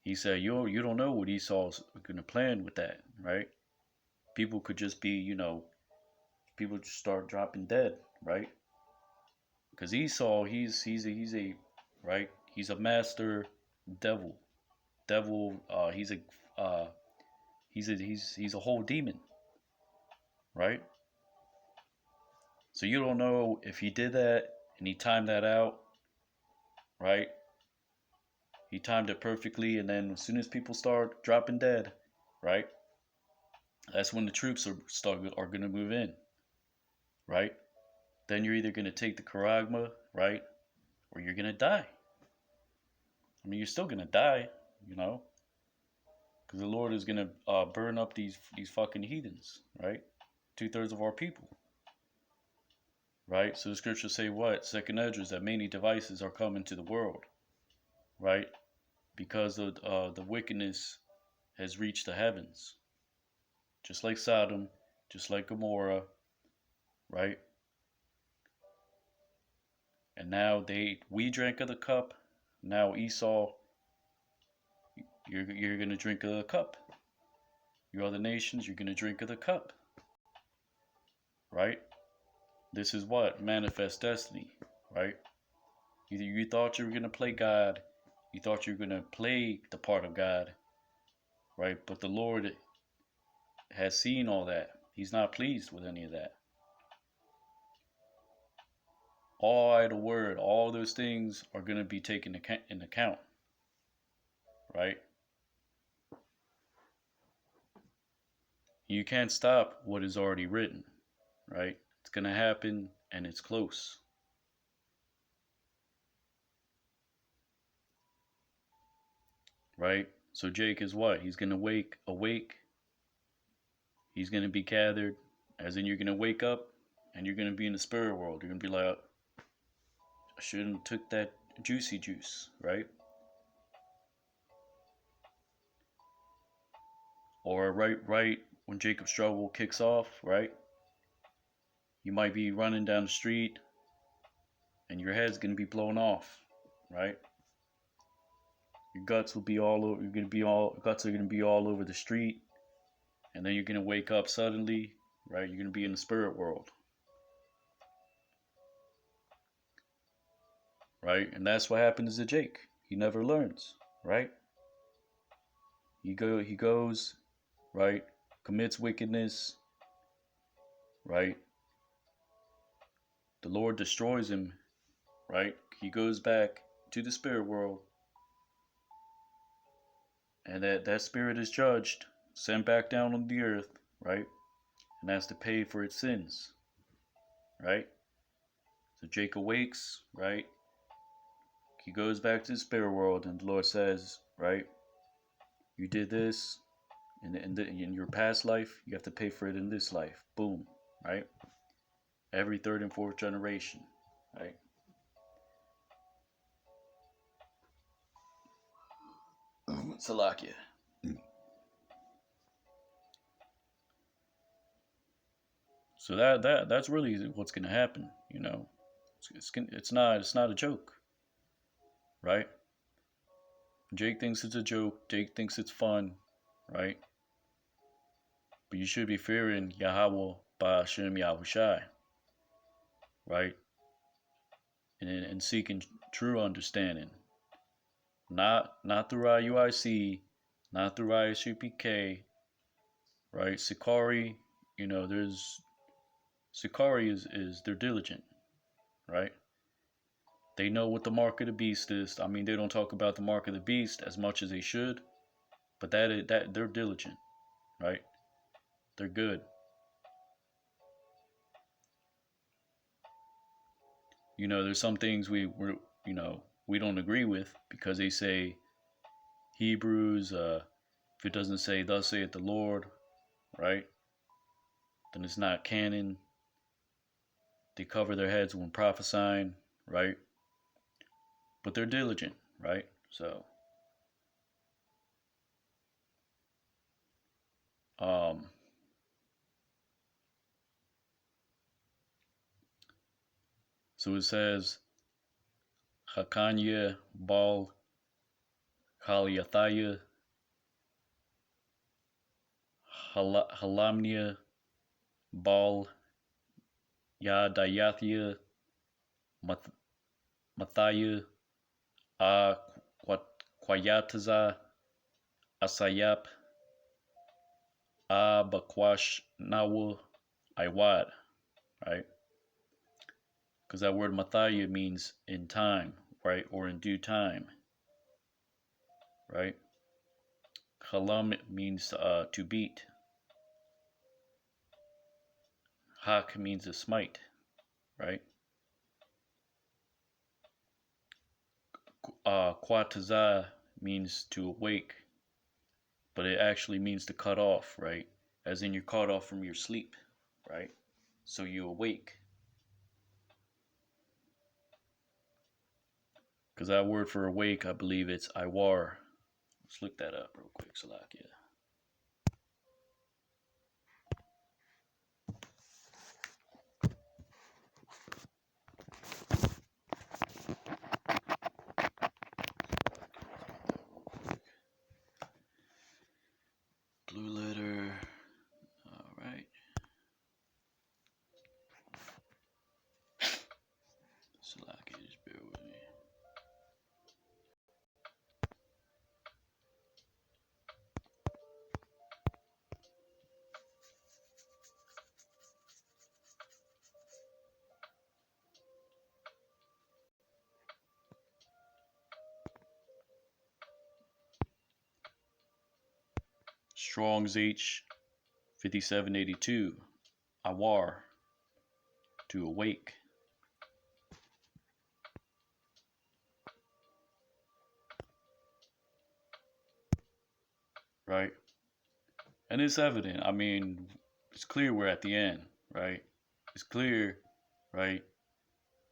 He said, you don't know what Esau's going to plan with that, right? People could just be, people just start dropping dead, right? Because Esau, he's a right. He's a master devil. Devil. Uh, he's a whole demon, right? So you don't know if he did that and he timed that out, right? He timed it perfectly, and then as soon as people start dropping dead, right? That's when the troops are going to move in, right? Then you're either going to take the charagma, right, or you're going to die. I mean, you're still going to die, you know, because the Lord is going to burn up these fucking heathens, right? 2/3 of our people, right? So the scriptures say what? Second Esdras, that many devices are coming to the world, right? Because of the wickedness has reached the heavens, just like Sodom, just like Gomorrah, right? And now we drank of the cup. Now Esau, you're gonna drink of the cup. You other nations, you're gonna drink of the cup, right? This is what manifest destiny, right? Either you thought you were gonna play God, you thought you were gonna play the part of God, right? But the Lord has seen all that. He's not pleased with any of that. All idle word, all those things are gonna be taken in account, right? You can't stop what is already written, right? It's gonna happen, and it's close, right? So Jake is what? He's gonna awake. He's gonna be gathered, as in you're gonna wake up, and you're gonna be in the spirit world. You're gonna be like, I shouldn't have took that juicy juice, right? Or right when Jacob's trouble kicks off, right? You might be running down the street, and your head's gonna be blown off, right? Your guts will be all over. You're gonna be all guts are gonna be all over the street, and then you're gonna wake up suddenly, right? You're gonna be in the spirit world, right? And that's what happens to Jake. He never learns, right? He goes, right? Commits wickedness, right? The Lord destroys him, right? He goes back to the spirit world, and that spirit is judged, sent back down on the earth, right? And has to pay for its sins, right? So Jake awakes, right? He goes back to the spirit world, and the Lord says, right, you did this in your past life, you have to pay for it in this life. Boom, right? Every third and fourth generation, right? Salakia. So that's really what's going to happen, you know. It's not a joke, right? Jake thinks it's a joke. Jake thinks it's fun, right? But you should be fearing Yahweh Ba'ashem Yahushai, right? And seeking true understanding. Not through IUIC, not through ISUPK, right? Sakari, Sakari is they're diligent, right? They know what the mark of the beast is. I mean, they don't talk about the mark of the beast as much as they should, but that they're diligent, right? They're good. There's some things we don't agree with because they say Hebrews, if it doesn't say thus saith the Lord, right? Then it's not canon. They cover their heads when prophesying, right? But they're diligent, right? So it says Hakanya Bal Kaliathaya Halamnia Bal Yadayathia Mathaya Quayataza Asayap Bakwash Nawa Iwad, right? Because that word Mathaya means in time, right? Or in due time, right? Halam means to beat. Hak means to smite, right? Quataza means to awake, but it actually means to cut off, right? As in you're cut off from your sleep, right? So you awake. Because that word for awake, I believe it's Iwar. Let's look that up real quick, Salakia. Blue letter. All right. Salakia, just bear with me. Strong's H 5782. Awar. To awake. Right? And it's evident. I mean, it's clear we're at the end, right? It's clear, right?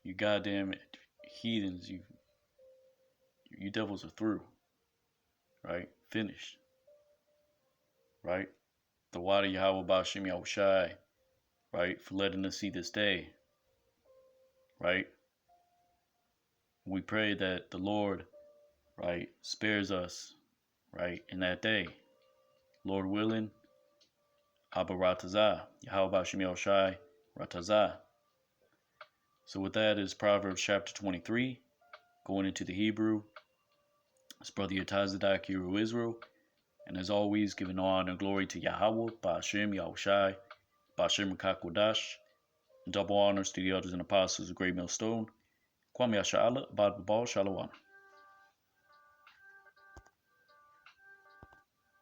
You goddamn heathens, you devils are through, right? Finished, right? The water Yahweh Ba'ashem Yahushai, right? For letting us see this day, right? We pray that the Lord, right, spares us, right, in that day. Lord willing, Abba Ratazah, Yahweh Ba'ashem Yahushai, Ratazah. So with that is Proverbs chapter 23, going into the Hebrew. It's Brother Yatazadak, Hero Israel. And as always, giving honor and glory to Yahweh, Ba'ashem Yahushai, Ba'ashem Kakwadash, and double honors to the elders and apostles of Great Millstone. Kwame Yasha'Allah, Abad Babal, Shalom.